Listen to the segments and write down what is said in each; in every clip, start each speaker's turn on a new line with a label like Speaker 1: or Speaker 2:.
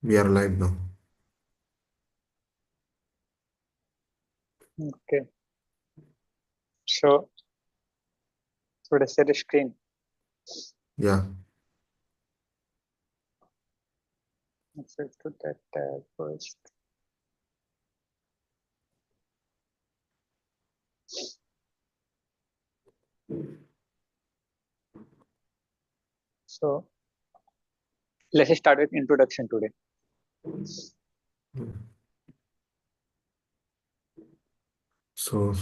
Speaker 1: We are live now.
Speaker 2: Okay, so should I share the screen?
Speaker 1: Yeah.
Speaker 2: Let's do that tab first. So let's start with introduction today.
Speaker 1: So,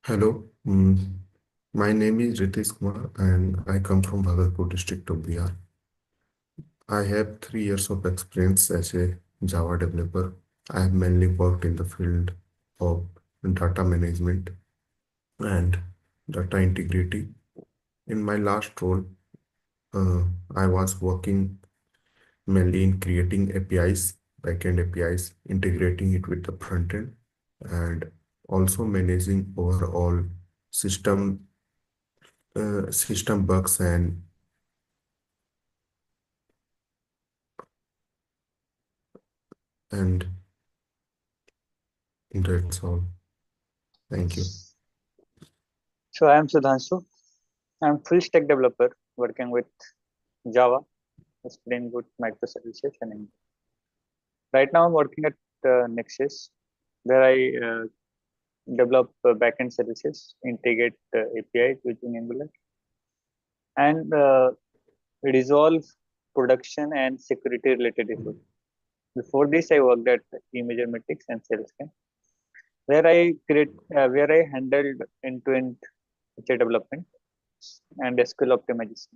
Speaker 1: hello. My name is Ritesh Kumar and I come from Bhagalpur district of Bihar. I have 3 years of experience as a Java developer. I have mainly worked in the field of data management and data integrity. In my last role, uh, I was working mainly in creating APIs, backend APIs, integrating it with the front end, and also managing overall system system bugs and that's all. Thank you.
Speaker 2: So I am Sudhanshu. I am full stack developer working with Java, Spring Boot, microservices, and Angular. Right now I'm working at Nexus, where I develop backend services, integrate APIs using Angular, and resolve production and security related issues. Before this, I worked at eMeasurematics and Salesforce, where I handled end-to-end feature development and SQL optimization.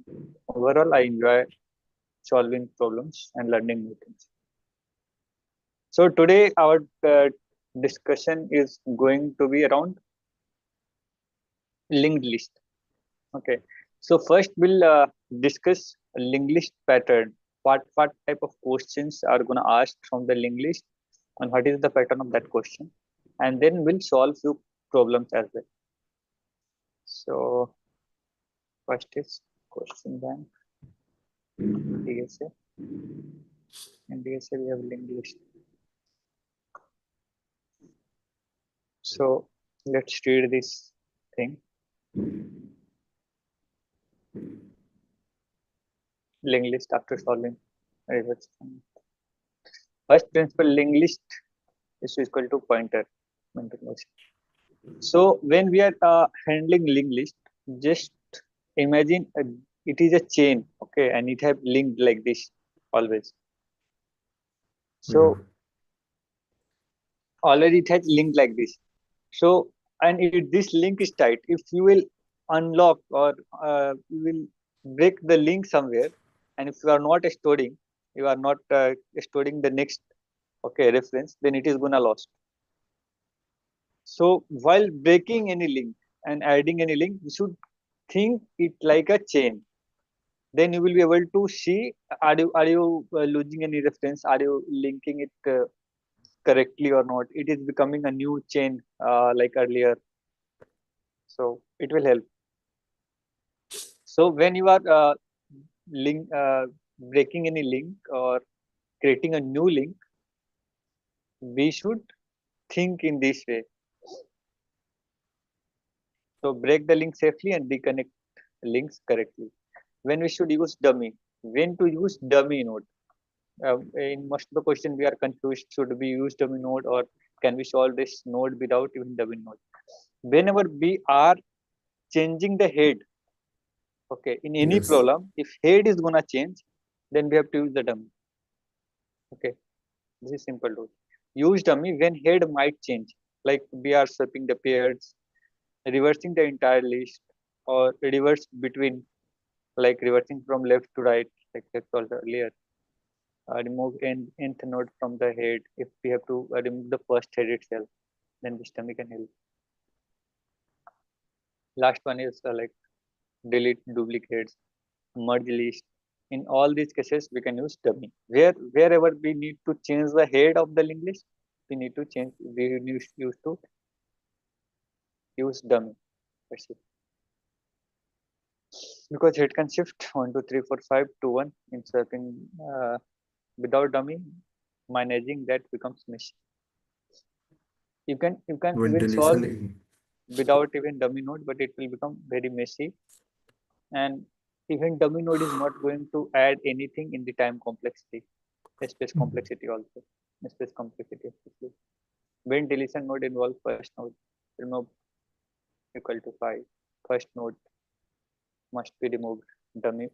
Speaker 2: Overall, I enjoy solving problems and learning new things. So today, our discussion is going to be around linked list. Okay. So first, we'll discuss linked list pattern. What type of questions are going to ask from the linked list, and what is the pattern of that question, and then we'll solve few problems as well. So first is question bank, DSA. In DSA we have linked list. So let's read this thing. Linked list after solving reverse. First principle, linked list is equal to pointer. So when we are handling linked list, just imagine it is a chain, okay, and it have linked like this always.
Speaker 1: Yeah.
Speaker 2: So already it has linked like this. So and if this link is tight, if you will unlock or you will break the link somewhere, and if you are not storing, you are not storing the next reference, then it is gonna lost. So while breaking any link and adding any link, you should think it like a chain. Then you will be able to see, are you losing any reference? Are you linking it correctly or not? It is becoming a new chain like earlier. So it will help. So when you are link breaking any link or creating a new link, we should think in this way. So break the link safely and reconnect links correctly. When we should use dummy, when to use dummy node. In most of the question we are confused, should we use dummy node or can we solve this node without even dummy node? Whenever we are changing the head, okay, in any
Speaker 1: Yes.
Speaker 2: problem, if head is gonna change, then we have to use the dummy. Okay, this is simple rule. Use dummy when head might change, like we are swapping the pairs, reversing the entire list, or reverse between, like reversing from left to right, like I told earlier. Remove nth node from the head. If we have to remove the first head itself, then this dummy can help. Last one is like delete duplicates, merge list. In all these cases, we can use dummy. Wherever we need to change the head of the linked list, we need to change. We use to use dummy. That's it. Because it can shift 1, 2, 3, 4, 5 to 1 in swapping. Without dummy, managing that becomes messy. You can
Speaker 1: When
Speaker 2: even solve
Speaker 1: deletion in
Speaker 2: without even dummy node, but it will become very messy. And even dummy node is not going to add anything in the time complexity, space complexity also, space complexity especially. When deletion node involves first node, remove equal to 5. First node must be removed. Dummy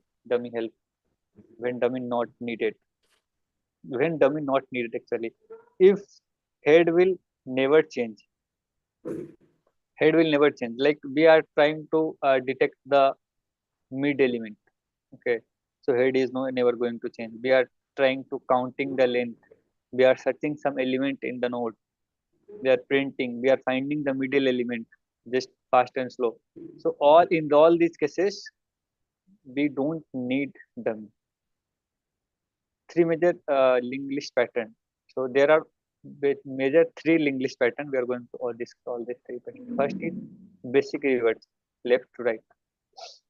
Speaker 2: help when dummy not needed. When dummy not needed actually. If head will never change. Head will never change. Like we are trying to detect the mid element. Okay. So head is no never going to change. We are trying to counting the length. We are searching some element in the node. We are printing. We are finding the middle element just fast and slow. So all these cases we don't need dummy. Three major linked list pattern. So there are major three linked list pattern. We are going to all these three pattern. First is basic reverse, left to right.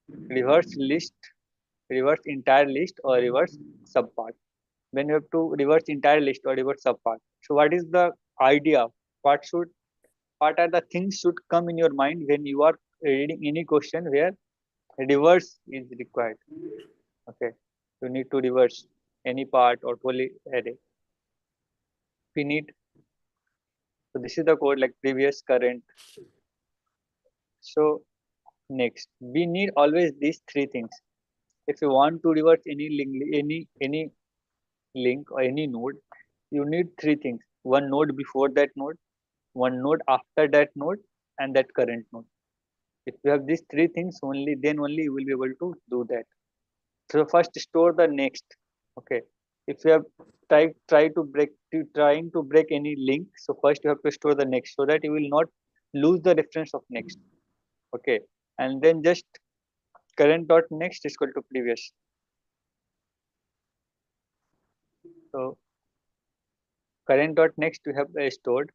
Speaker 2: Reverse list, reverse entire list or reverse subpart. When you have to reverse entire list or reverse subpart. So what is the idea? What should what are the things should come in your mind when you are reading any question where reverse is required? Okay, you need to reverse any part or poly array. We need so this is the code like previous, current. So next, we need always these three things. If you want to reverse any link or any node, you need three things. One node before that node, one node after that node, and that current node. If you have these three things only, then only you will be able to do that. So first store the next. Okay. If you have trying to break any link, so first you have to store the next so that you will not lose the reference of next. Okay. And then just current dot next is equal to previous. So current dot next you have stored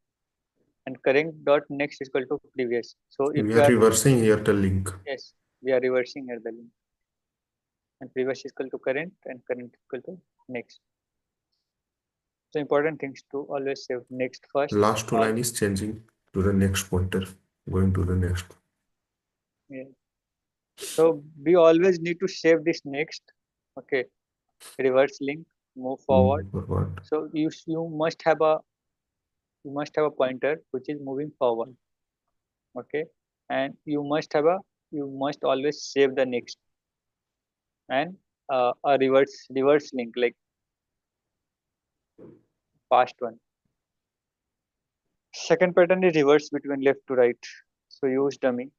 Speaker 2: and current dot next is equal to previous. So if
Speaker 1: we
Speaker 2: you
Speaker 1: are
Speaker 2: are
Speaker 1: reversing here the link.
Speaker 2: yes, we are reversing here the link and previous is equal to current and current is equal to next. So important things to always save next first.
Speaker 1: Last two
Speaker 2: Uh,
Speaker 1: line is changing to the next pointer, going to the next.
Speaker 2: yeah. So we always need to save this next. Okay, reverse link, move forward.
Speaker 1: Forward.
Speaker 2: So you must have a pointer which is moving forward. Okay, and you must always save the next and a reverse link like past one. Second pattern is reverse between left to right. So use dummy,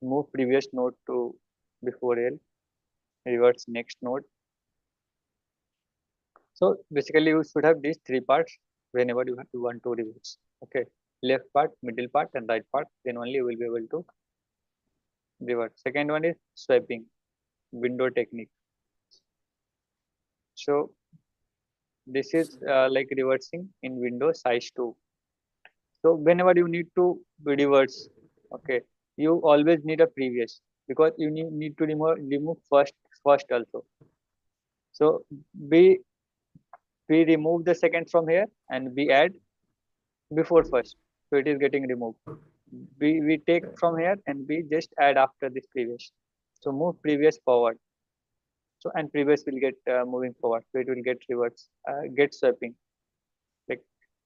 Speaker 2: move previous node to before L, reverse next node. So basically you should have these three parts whenever you want to reverse. Okay, left part, middle part, and right part. Then only you will be able to reverse. Second one is swiping, window technique. So this is like reversing in window size 2. So whenever you need to reverse, okay, you always need a previous because you need to remove first also. So we we remove the second from here and we add before first. So it is getting removed. We take from here and we just add after this previous. So move previous forward. So and previous will get moving forward. So it will get reverse, get swapping like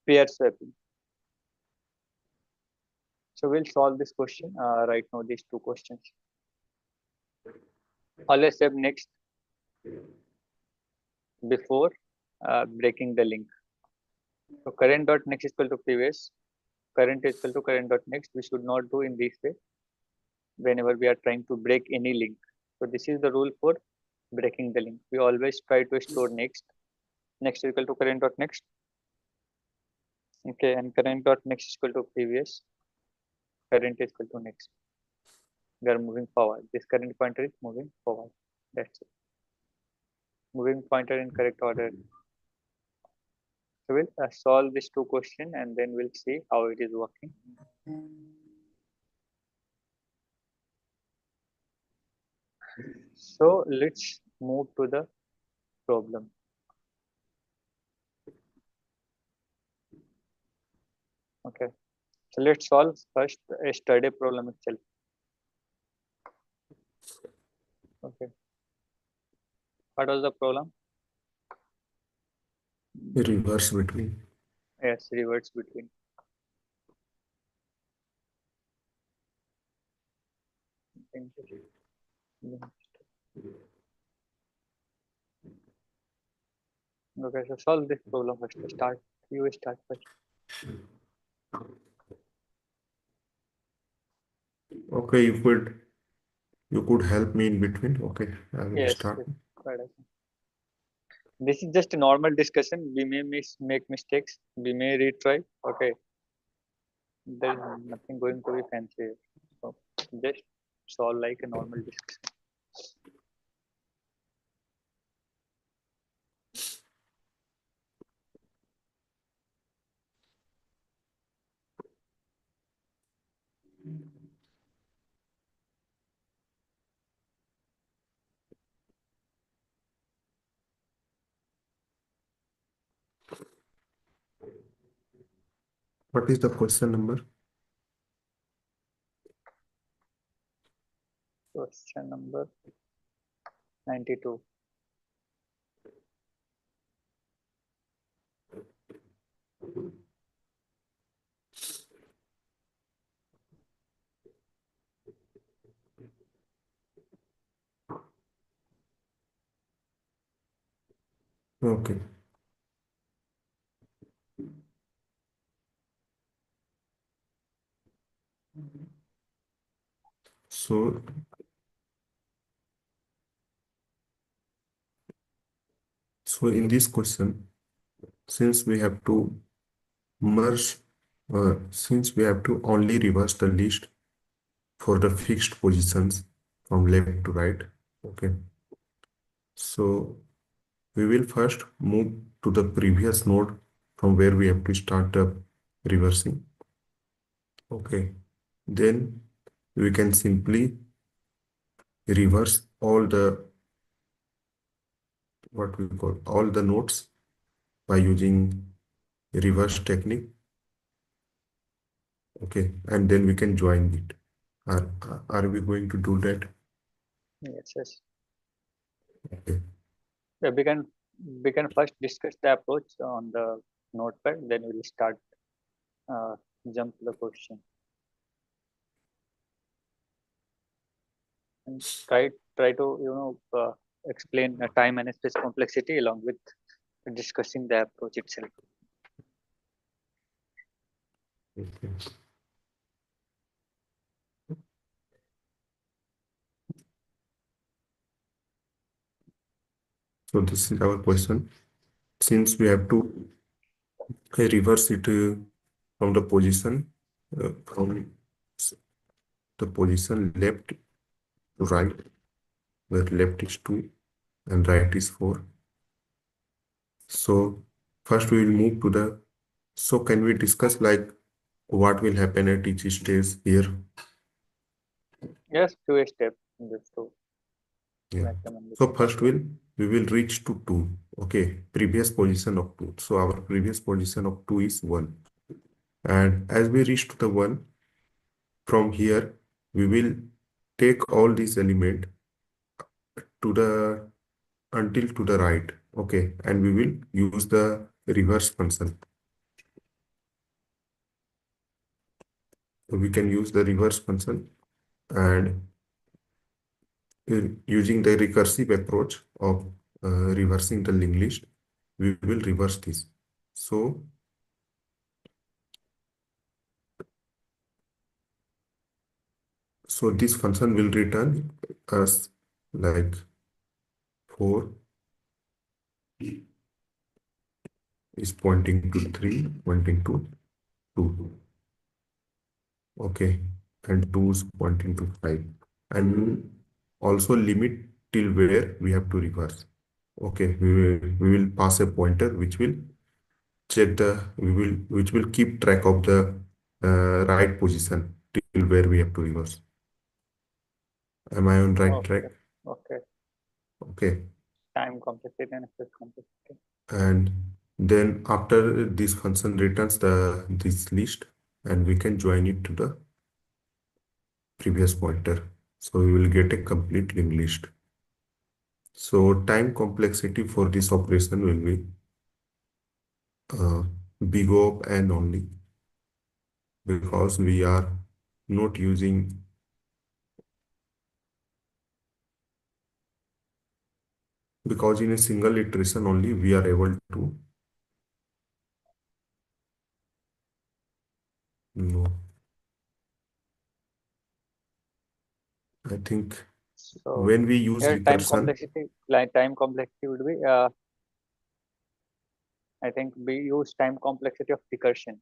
Speaker 2: pair swapping. So we'll solve this question right now. These two questions. Always step next before breaking the link. So current dot next is equal to previous. Current is equal to current dot next. We should not do in this way whenever we are trying to break any link. So this is the rule for breaking the link. We always try to store next. Next is equal to current dot next. Okay, and current dot next is equal to previous. Current is equal to next. We are moving forward. This current pointer is moving forward. That's it. Moving pointer in correct order. So we'll solve these two questions and then we'll see how it is working. So let's move to the problem. Okay. So let's solve first a study problem itself. Okay. What was the problem?
Speaker 1: Reverse between.
Speaker 2: Yes, reverse between. Okay, so solve this problem first. Start. You start first.
Speaker 1: Okay, you could help me in between. Okay, I will
Speaker 2: Yes,
Speaker 1: start.
Speaker 2: yes. Right, okay. This is just a normal discussion. We may make mistakes. We may retry. Okay. There's nothing going to be fancy. So just solve like a normal discussion.
Speaker 1: What is the question number?
Speaker 2: Question number 92.
Speaker 1: Okay. So, so in this question, since we have to merge, since we have to only reverse the list for the fixed positions from left to right. Okay. So we will first move to the previous node from where we have to start the reversing. Okay. Then we can simply reverse all the what we call all the nodes by using reverse technique. Okay, and then we can join it. Are we going to do that?
Speaker 2: Yes, yes.
Speaker 1: Okay.
Speaker 2: Yeah, we can first discuss the approach on the notepad. Then we'll start uh, jump to the question and try to explain time and space complexity along with discussing the approach itself.
Speaker 1: Okay. So this is our question. Since we have to reverse it from the position from the position left to right, where left is 2 and right is 4. So first we will move to the, so can we discuss like what will happen at each stage here?
Speaker 2: Yes, two steps just to
Speaker 1: Yeah.
Speaker 2: make them
Speaker 1: So
Speaker 2: understand.
Speaker 1: first we will reach to 2. Okay. Previous position of 2. So our previous position of 2 is 1. And as we reach to the 1, from here we will take all these element to the until to the right. Okay. And we will use the reverse function. So we can use the reverse function and using the recursive approach of reversing the linked list, we will reverse this. So this function will return us like 4 is pointing to 3, pointing to 2. Okay. And 2 is pointing to 5. And also limit till where we have to reverse. Okay. We will pass a pointer which will check the, which will keep track of the right position till where we have to reverse. Am I on right track?
Speaker 2: Okay, okay.
Speaker 1: Okay.
Speaker 2: Time complexity and space complexity.
Speaker 1: And then after this function returns the this list, and we can join it to the previous pointer. So we will get a complete linked list. So time complexity for this operation will be big O of n only, because we are not using, because in a single iteration only we are able to, no, I think
Speaker 2: So
Speaker 1: when we use
Speaker 2: here
Speaker 1: recursion,
Speaker 2: time complexity would be I think we use time complexity of recursion.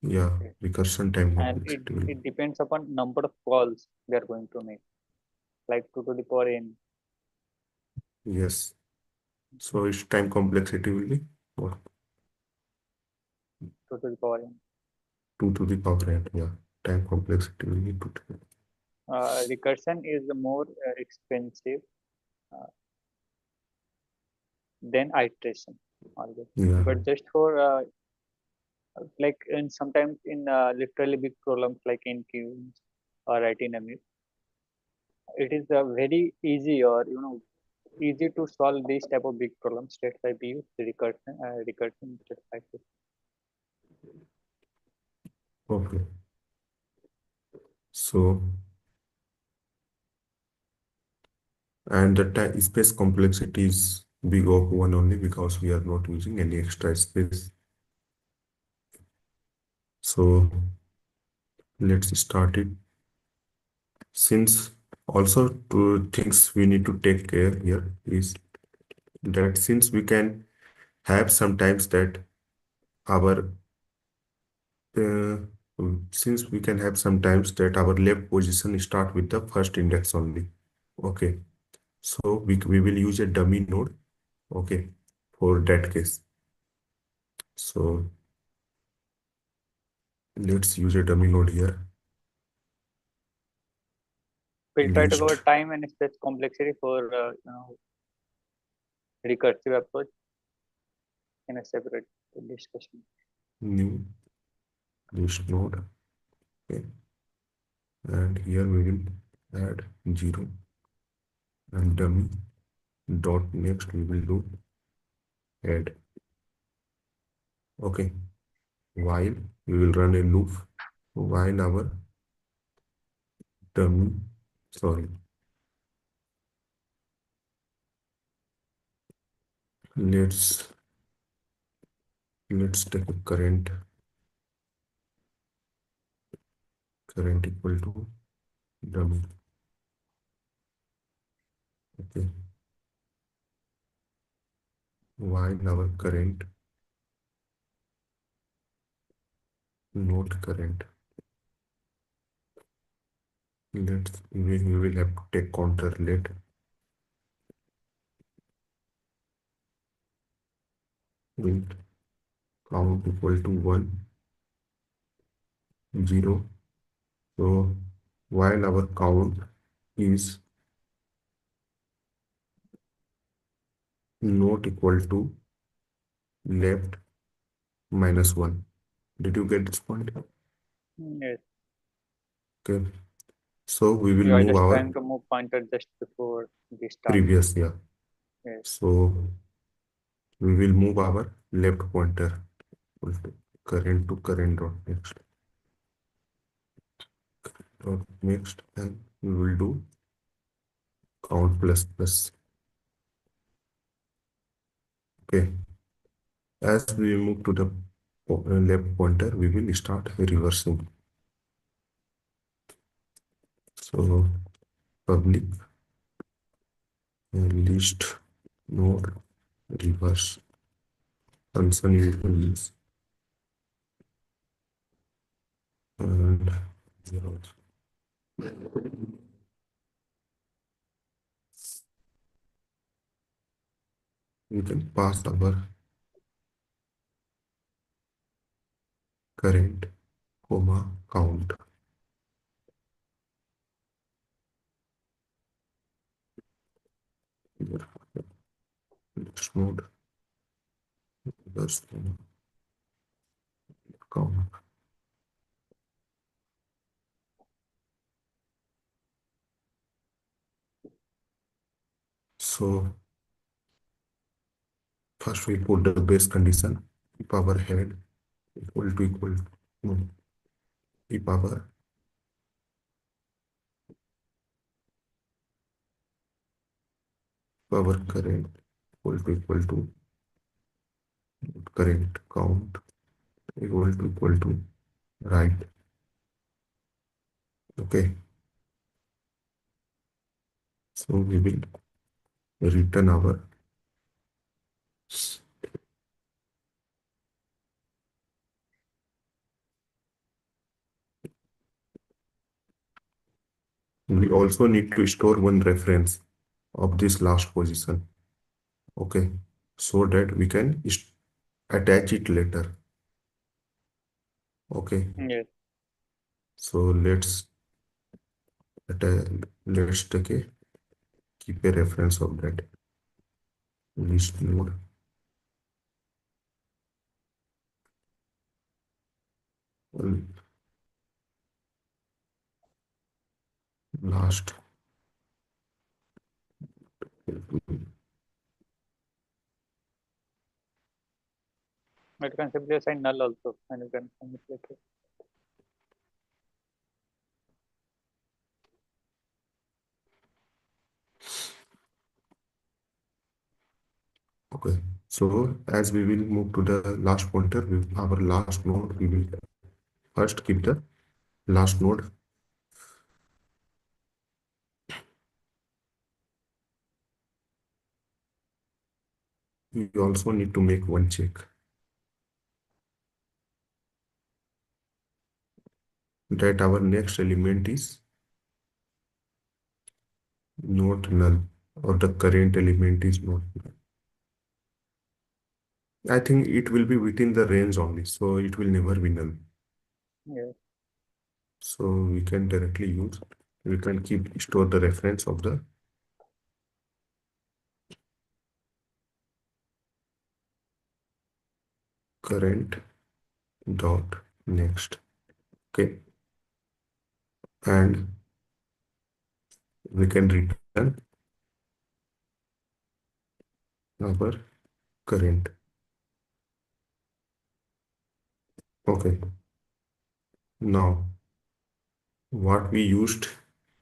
Speaker 1: yeah,
Speaker 2: Okay.
Speaker 1: recursion time
Speaker 2: And
Speaker 1: complexity will,
Speaker 2: it depends upon number of calls we are going to make, like 2 to the power n,
Speaker 1: yes. So its time complexity will be what?
Speaker 2: 2 to the power n.
Speaker 1: 2 to the power n, yeah. Time complexity will be 2 to the,
Speaker 2: Recursion is more expensive uh, than iteration always.
Speaker 1: yeah,
Speaker 2: But just for like in sometimes in literally big problems like in queues or ITNMs, it is very easy or easy to solve these type of big problems. That's why we use the recursion just like this.
Speaker 1: okay. So, and the time space complexity is big of 1 only, because we are not using any extra space. So let's start it. Since also two things we need to take care here is that since we can have sometimes that our uh, since we can have sometimes that our left position start with the first index only. Okay, so we will use a dummy node, okay, for that case. So let's use a dummy node here.
Speaker 2: We'll try to cover
Speaker 1: List
Speaker 2: time and space complexity for recursive approach in a separate discussion.
Speaker 1: new list node, okay, and here we will add 0 and dummy dot next we will do add, okay, while we will run a loop while our dummy, sorry, let's take a current equal to dummy, okay, while our current not current, we will have to take counter, let int count equal to 1 0. So while our count is not equal to left -1. Did you get this point?
Speaker 2: Yes,
Speaker 1: Okay. So we will
Speaker 2: you are
Speaker 1: move
Speaker 2: just
Speaker 1: our
Speaker 2: trying to move pointer just before the start.
Speaker 1: previous, yeah.
Speaker 2: Yes.
Speaker 1: So we will move our left pointer equal to current dot next, and we will do count plus plus. Okay. As we move to the left pointer, we will start reversing. So public list node reverse function you can use, and zero. You can pass our current comma count. Here, list node reverse count. So first we put the base condition, e power head equal no, e power current equal to current count equal to right. Okay, so we will return our, we also need to store one reference of this last position. Okay, so that we can attach it later. Okay,
Speaker 2: Yes.
Speaker 1: so let's take a keep a reference of that list node last.
Speaker 2: It can simply assign null also, and you can manipulate it.
Speaker 1: Okay, so as we will move to the last pointer, our last node, we will first keep the last node. We also need to make one check that our next element is not null or the current element is not null. I think it will be within the range only, so it will never be null.
Speaker 2: Yes.
Speaker 1: So we can directly use, we can store the reference of the current dot next. Okay, and we can return our current. Okay, now what we used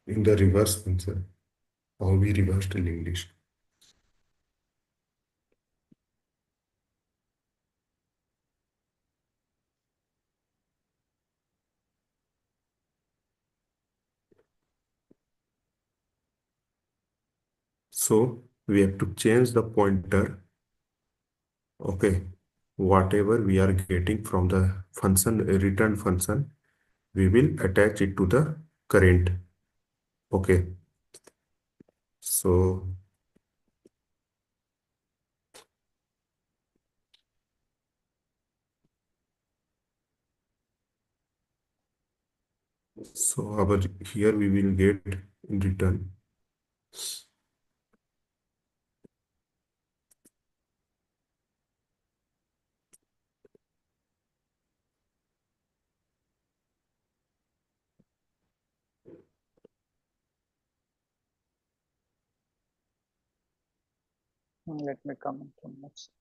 Speaker 1: in the reverse function, how we reversed the linked list. So we have to change the pointer. Okay, whatever we are getting from the function, return function, we will attach it to the current. Okay, so our here we will get in return.
Speaker 2: Let me comment on next.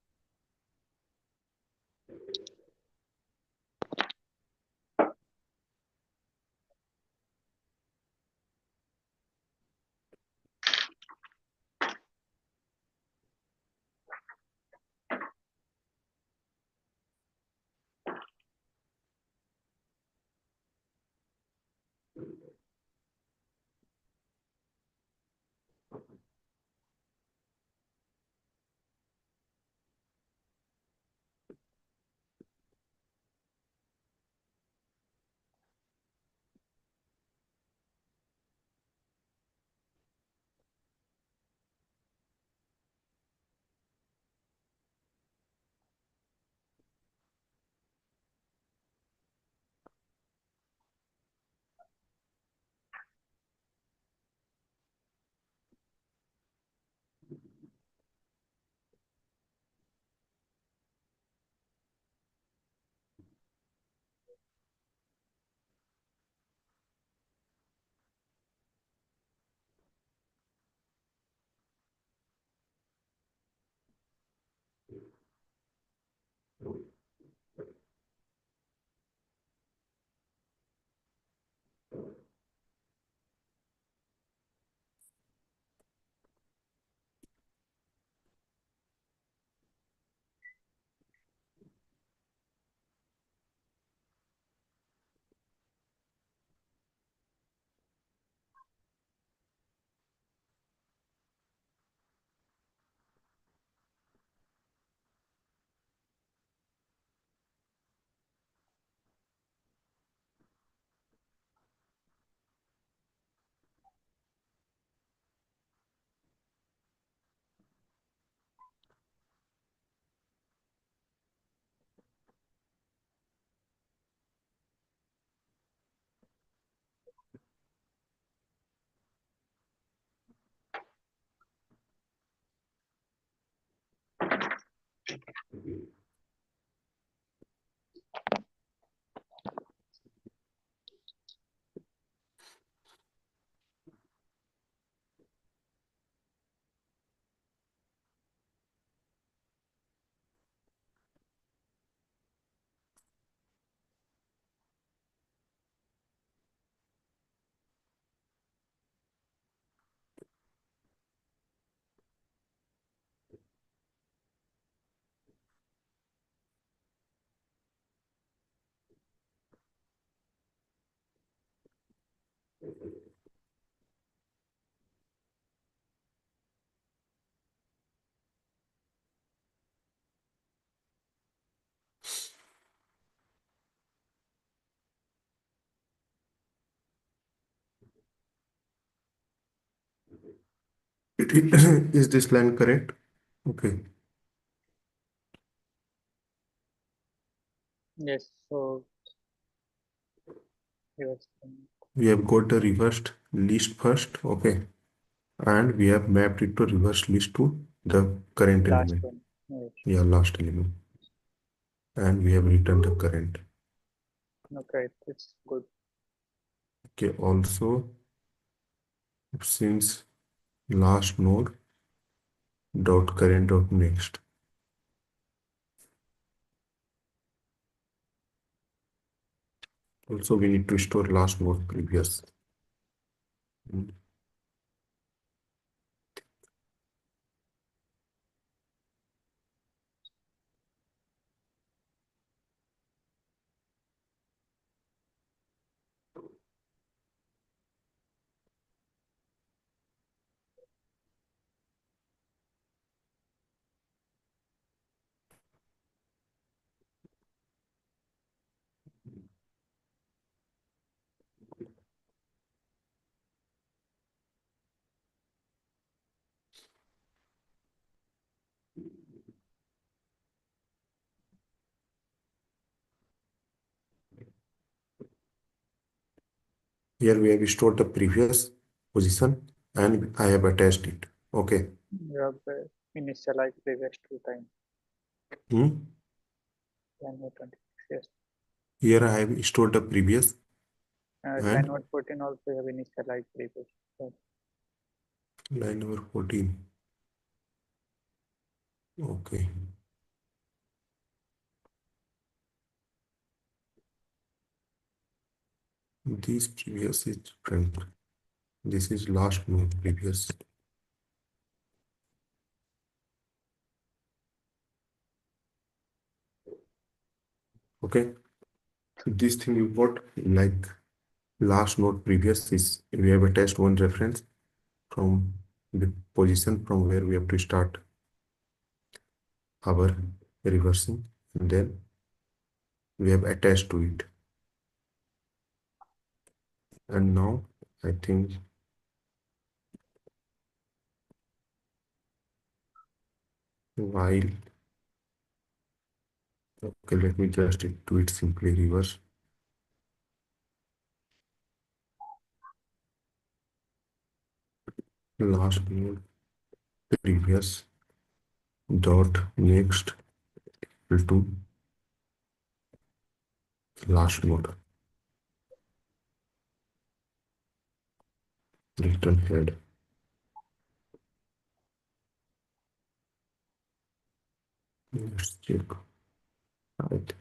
Speaker 1: Is this line correct? Okay.
Speaker 2: Yes. So yes,
Speaker 1: We have got the reversed list first. Okay. And we have mapped it to reverse list to the current
Speaker 2: last
Speaker 1: element.
Speaker 2: one. Yes.
Speaker 1: Yeah, last element. And we have written the current.
Speaker 2: Okay, it's good.
Speaker 1: Okay. Also, since last node dot current dot next. Also, we need to store last node previous. Mm. Here we have stored the previous position and I have attached it. Okay.
Speaker 2: You have initialized previous two times.
Speaker 1: Hmm.
Speaker 2: 10 or 26. Yes.
Speaker 1: Here I have stored the previous
Speaker 2: 10
Speaker 1: and
Speaker 2: or 14 also you have initialized previous. Yes.
Speaker 1: line number 14. Okay. This previous is different. This is last node previous. Okay. This thing you got like last node previous is we have attached one reference from the position from where we have to start our reversing and then we have attached to it. And now I think while okay, let me just do it simply reverse. Last node previous dot next equal to last node return head. Let's check. Right.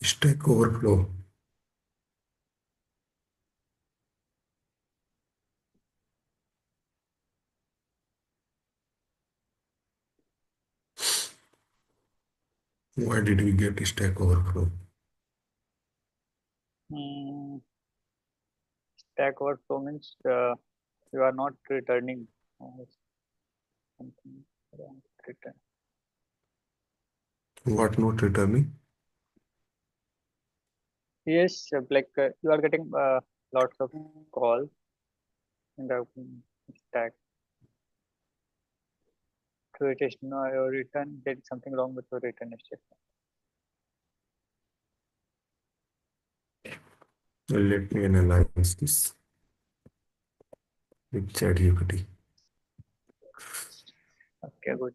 Speaker 1: Stack Overflow. Why did we get Stack Overflow?
Speaker 2: Hmm, Stack Overflow means you are not returning something wrong return.
Speaker 1: What not returning?
Speaker 2: Yes, like you are getting lots of calls in the stack. So it is no your return. There is something wrong with your return statement.
Speaker 1: Let me analyze this with ChatGPT.
Speaker 2: Okay, good.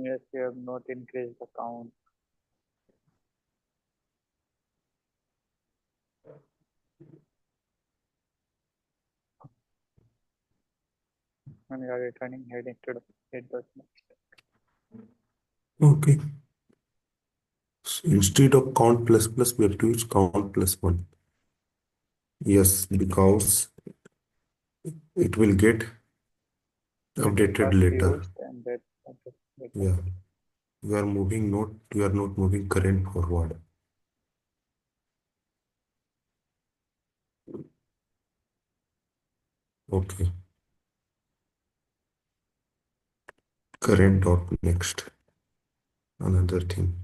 Speaker 2: Yes, you have not increased the count when you are returning head instead of head dot next.
Speaker 1: Okay. So instead of count plus plus, we have to use count plus one. Yes, because it will get
Speaker 2: It will
Speaker 1: updated
Speaker 2: first be
Speaker 1: later.
Speaker 2: used and then later.
Speaker 1: Yeah. You are not moving current forward. Okay. Current dot next. Another thing.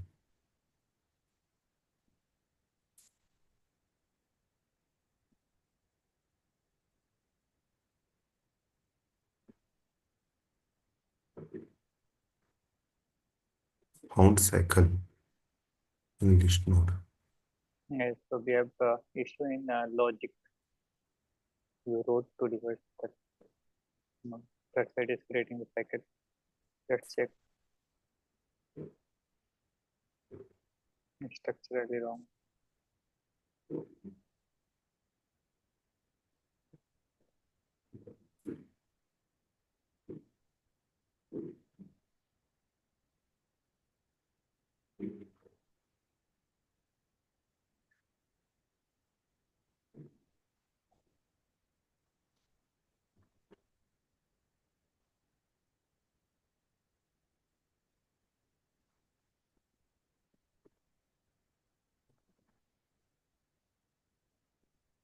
Speaker 1: Found cycle in list node.
Speaker 2: Yes, so we have issue in logic. You wrote to reverse that. No, that side is creating the packet. Let's check. It's structurally wrong.